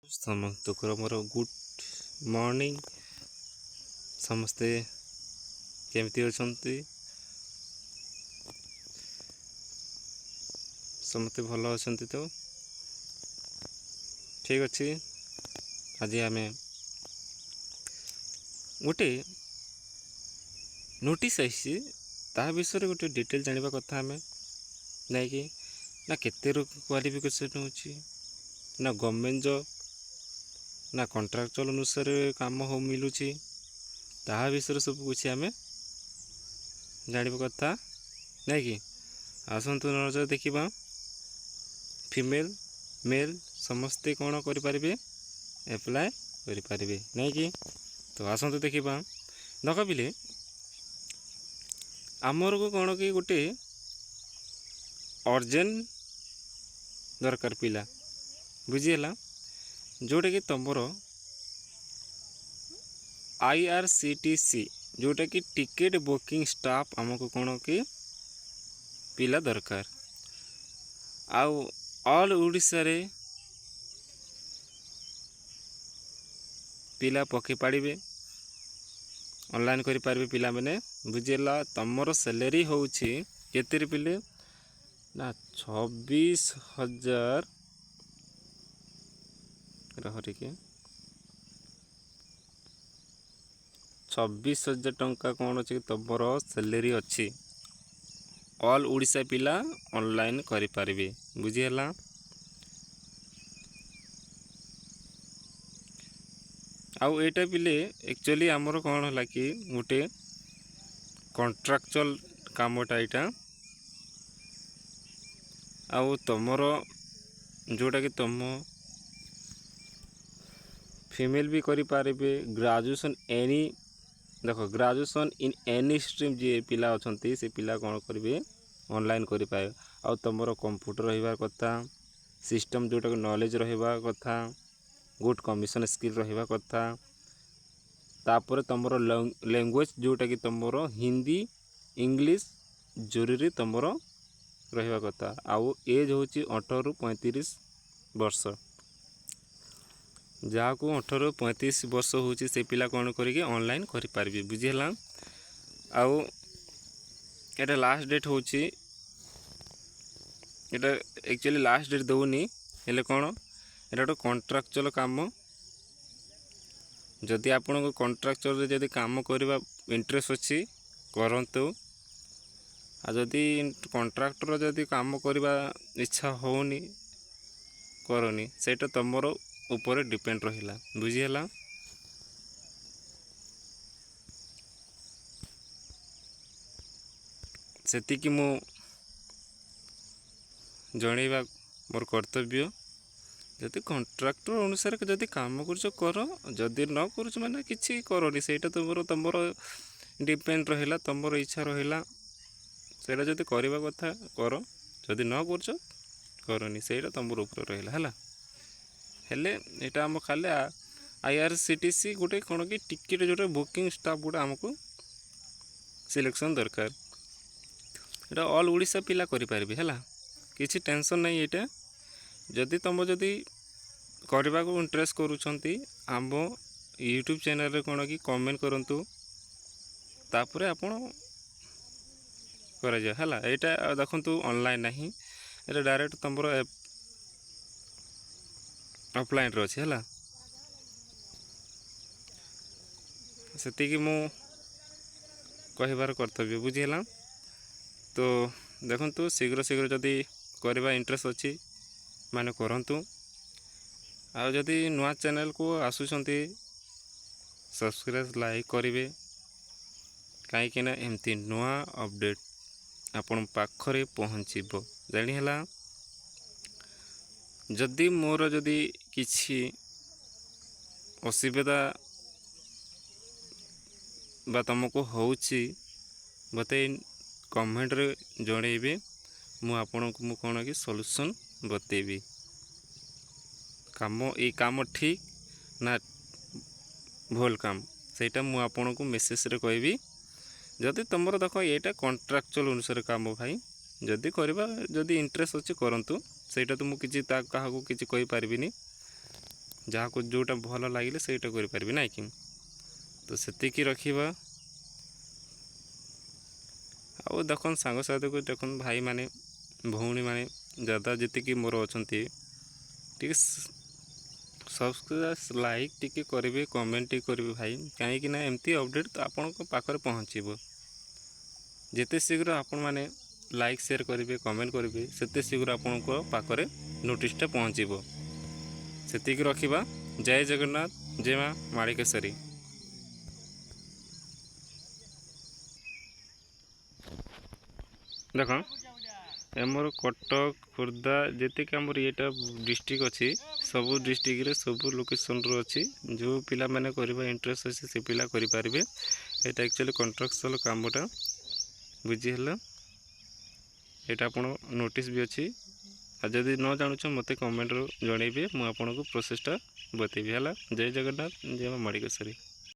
ସମସ୍ତଙ୍କର ମୋର good morning. ସମସ୍ତେ କେମିତି ଅଛନ୍ତି? ସମସ୍ତେ ଭଲ ଅଛନ୍ତି ତ? ଠିକ୍ ଅଛି। ଆଜି ଆମେ ଗୋଟେ ନୋଟିସ୍ ଆସିଛି, ତାହା ବିଷୟରେ ଗୋଟେ ଡିଟେଲ୍ ଜାଣିବା କଥା ଆମେ। ନାଇଁକି ନା କେତେ କ୍ୱାଲିଫିକେସନ୍ ହେଉଛି, ନା ଗଭର୍ଣ୍ଣମେଣ୍ଟ ଜବ୍, ନା କଣ୍ଟ୍ରାକ୍ଚୁଆଲ୍ ଅନୁସାରେ କାମ ମିଳୁଛି, ତାହା ବିଷୟରେ ସବୁ କିଛି ଆମେ ଜାଣିବା କଥା। ନାଇଁକି ଆସନ୍ତୁ ନଜର ଦେଖିବା। ଫିମେଲ୍ ମେଲ୍ ସମସ୍ତେ କ'ଣ କରିପାରିବେ? ଆପ୍ଲାଏ କରିପାରିବେ। ନାଇଁକି ତ ଆସନ୍ତୁ ଦେଖିବା। ଦେଖ ପିଲେ, ଆମରକୁ କ'ଣ କି ଗୋଟେ ଅର୍ଜେଣ୍ଟ ଦରକାର ପିଲା, ବୁଝିହେଲା, ଯେଉଁଟାକି ତୁମର IRCTC ଯେଉଁଟାକି ଟିକେଟ୍ ବୁକିଂ ଷ୍ଟାଫ୍ ଆମକୁ କ'ଣ କି ପିଲା ଦରକାର। ଆଉ ଅଲ୍ ଓଡ଼ିଶାରେ ପିଲା ପକାଇ ପାରିବେ, ଅନଲାଇନ୍ କରିପାରିବେ ପିଲାମାନେ, ବୁଝିହେଲା। ତୁମର ସାଲେରୀ ହେଉଛି କେତେରେ ପିଲେ? ନା 26,000 ଟିକେ 26,000 ଟଙ୍କା କ'ଣ ଅଛି ତୁମର ସାଲେରୀ ଅଛି। ଅଲ୍ ଓଡ଼ିଶା ପିଲା ଅନଲାଇନ୍ କରିପାରିବେ, ବୁଝିହେଲା। ଆଉ ଏଇଟା ପିଲେ ଆକ୍ଚୁଆଲି ଆମର କ'ଣ ହେଲା କି ଗୋଟେ କଣ୍ଟ୍ରାକ୍ଚୁଆଲ୍ କାମଟା ଏଇଟା। ଆଉ ତୁମର ଯେଉଁଟାକି ତୁମ ଫିମେଲ୍ ବି କରିପାରିବେ। Graduation graduation in any stream ଯିଏ ପିଲା ଅଛନ୍ତି ସେ ପିଲା କ'ଣ କରିବେ? ଅନଲାଇନ୍ କରିପାରିବେ। ଆଉ ତୁମର କମ୍ପ୍ୟୁଟର ରହିବା କଥା, ସିଷ୍ଟମ୍ ଯେଉଁଟାକି ନଲେଜ୍ ରହିବା କଥା, ଗୁଡ୍ କମ୍ୟୁନିକେସନ୍ ସ୍କିଲ୍ ରହିବା କଥା। ତାପରେ ତୁମର ଲାଙ୍ଗୁଏଜ୍ ଯେଉଁଟାକି ତୁମର ହିନ୍ଦୀ, ଇଂଲିଶ ଜରୁରୀ ତୁମର ରହିବା କଥା। ଆଉ ଏଜ୍ ହେଉଛି 18ରୁ 35 ବର୍ଷ। ଯାହାକୁ 18ରୁ 35 ବର୍ଷ ହେଉଛି ସେ ପିଲା କ'ଣ କରିକି ଅନଲାଇନ୍ କରିପାରିବେ, ବୁଝିହେଲା। ଆଉ ଏଇଟା ଲାଷ୍ଟ ଡେଟ୍ ହେଉଛି, ଏଇଟା ଆକ୍ଚୁଆଲି ଲାଷ୍ଟ ଡେଟ୍ ଦେଉନି, ହେଲେ କ'ଣ ଏଇଟା ଗୋଟେ କଣ୍ଟ୍ରାକ୍ଚୁଆଲ୍ କାମ। ଯଦି ଆପଣଙ୍କ କଣ୍ଟ୍ରାକ୍ଚୁଆଲ୍ରେ ଯଦି କାମ କରିବା ଇଣ୍ଟରେଷ୍ଟ ଅଛି କରନ୍ତୁ। ଆଉ ଯଦି କଣ୍ଟ୍ରାକ୍ଟର ଯଦି କାମ କରିବା ଇଚ୍ଛା ହେଉନି କରନି, ସେଇଟା ତୁମର ଉପରେ ଡିପେଣ୍ଡ ରହିଲା, ବୁଝିହେଲା। ସେତିକି ମୁଁ ଜଣାଇବା ମୋର କର୍ତ୍ତବ୍ୟ। ଯଦି କଣ୍ଟ୍ରାକ୍ଟର ଅନୁସାରେ ଯଦି କାମ କରୁଛ କର, ଯଦି ନ କରୁଛ ମାନେ କିଛି କରନି, ସେଇଟା ତୁମର ଡିପେଣ୍ଡ ରହିଲା, ତୁମର ଇଚ୍ଛା ରହିଲା। ସେଇଟା ଯଦି କରିବା କଥା କର, ଯଦି ନ କରୁଛ କରନି, ସେଇଟା ତୁମର ଉପରେ ରହିଲା, ହେଲା। ହେଲେ ଏଇଟା ଆମ ଖାଲି IRCTC ଗୋଟେ କ'ଣ କି ଟିକେଟ୍ ଯେଉଁଟା ବୁକିଂ ଷ୍ଟାଫ୍ ଗୋଟେ ଆମକୁ ସିଲେକ୍ସନ୍ ଦରକାର। ଏଇଟା ଅଲ୍ ଓଡ଼ିଶା ପିଲା କରିପାରିବେ, ହେଲା, କିଛି ଟେନସନ୍ ନାହିଁ। ଏଇଟା ଯଦି ଯଦି କରିବାକୁ ଇଣ୍ଟରେଷ୍ଟ କରୁଛନ୍ତି ଆମ ୟୁଟ୍ୟୁବ୍ ଚ୍ୟାନେଲ୍ରେ କ'ଣ କି କମେଣ୍ଟ କରନ୍ତୁ, ତାପରେ ଆପଣ କରାଯାଏ, ହେଲା। ଏଇଟା ଦେଖନ୍ତୁ ଅନଲାଇନ୍ ନାହିଁ, ଏଇଟା ଡାଇରେକ୍ଟ ତୁମର ଅଫଲାଇନ୍ରେ ଅଛି, ହେଲା। ସେତିକି ମୁଁ କହିବାର କର୍ତ୍ତବ୍ୟ, ବୁଝିହେଲା। ତ ଦେଖନ୍ତୁ ଶୀଘ୍ର ଯଦି କରିବା ଇଣ୍ଟରେଷ୍ଟ ଅଛି ମାନେ କରନ୍ତୁ। ଆଉ ଯଦି ନୂଆ ଚ୍ୟାନେଲ୍କୁ ଆସୁଛନ୍ତି ସବସ୍କ୍ରାଇବ୍ ଲାଇକ୍ କରିବେ, କାହିଁକିନା ଏମିତି ନୂଆ ଅପଡ଼େଟ୍ ଆପଣଙ୍କ ପାଖରେ ପହଞ୍ଚିବ, ଜାଣିହେଲା। ଯଦି ମୋର କିଛି ଅସୁବିଧା ବା ତୁମକୁ ହେଉଛି ମୋତେ କମେଣ୍ଟରେ ଜଣାଇବେ, ମୁଁ ଆପଣଙ୍କୁ କ'ଣ କି ସଲ୍ୟୁସନ୍ ବତେଇବି। ଏଇ କାମ ଠିକ୍ ନା ଭୁଲ କାମ ସେଇଟା ମୁଁ ଆପଣଙ୍କୁ ମେସେଜରେ କହିବି। ଯଦି ତୁମର ଦେଖ ଏଇଟା କଣ୍ଟ୍ରାକ୍ଚୁଆଲ୍ ଅନୁସାରେ କାମ ଭାଇ, ଯଦି କରିବା ଯଦି ଇଣ୍ଟରେଷ୍ଟ ଅଛି କରନ୍ତୁ, ସେଇଟା ତ ମୁଁ କିଛି କାହାକୁ କିଛି କହିପାରିବିନି। ଯାହାକୁ ଯେଉଁଟା ଭଲ ଲାଗିଲେ ସେଇଟା କରିପାରିବି ନାଇଁ କି। ତ ସେତିକି ରଖିବା। ଆଉ ଦେଖନ୍ତୁ ସାଙ୍ଗସାଥିକୁ ଦେଖନ୍ତୁ ଭାଇମାନେ ଭଉଣୀମାନେ ଦାଦା ଯେତିକି ମୋର ଅଛନ୍ତି ଟିକେ ସବସ୍କ୍ରାଇବ୍ ଲାଇକ୍ ଟିକେ କରିବେ, କମେଣ୍ଟ ଟିକେ କରିବେ ଭାଇ, କାହିଁକିନା ଏମିତି ଅପଡ଼େଟ୍ ତ ଆପଣଙ୍କ ପାଖରେ ପହଞ୍ଚିବ। ଯେତେ ଶୀଘ୍ର ଆପଣମାନେ ଲାଇକ୍ ସେୟାର କରିବେ, କମେଣ୍ଟ କରିବେ, ସେତେ ଶୀଘ୍ର ଆପଣଙ୍କ ପାଖରେ ନୋଟିସ୍ଟା ପହଞ୍ଚିବ। ସେତିକି ରଖିବା। ଜୟ ଜଗନ୍ନାଥ, ଜୟ ମା ମାଣିକେଶ୍ୱରୀ। ଦେଖ ଆମର କଟକ ଖୋର୍ଦ୍ଧା ଯେତିକି ଆମର ଏଇଟା ଡିଷ୍ଟ୍ରିକ୍ଟ ଅଛି, ସବୁ ଡିଷ୍ଟ୍ରିକ୍ଟରେ ସବୁ ଲୋକେସନ୍ରୁ ଅଛି। ଯେଉଁ ପିଲାମାନେ କରିବା ଇଣ୍ଟରେଷ୍ଟ ଅଛି ସେ ପିଲା କରିପାରିବେ। ଏଇଟା ଆକ୍ଚୁଆଲି କଣ୍ଟ୍ରାକ୍ଚୁଆଲ୍ କାମଟା, ବୁଝିହେଲା। ଏଇଟା ଆପଣ ନୋଟିସ୍ ବି ଅଛି। ଆଉ ଯଦି ନ ଜାଣୁଛ ମୋତେ କମେଣ୍ଟରୁ ଜଣେଇବେ, ମୁଁ ଆପଣଙ୍କୁ ପ୍ରୋସେସ୍ଟା ବତେଇବି ହେଲା। ଜୟ ଜଗନ୍ନାଥ, ଜୟ ମା ମାଣିକେଶ୍ୱରୀ।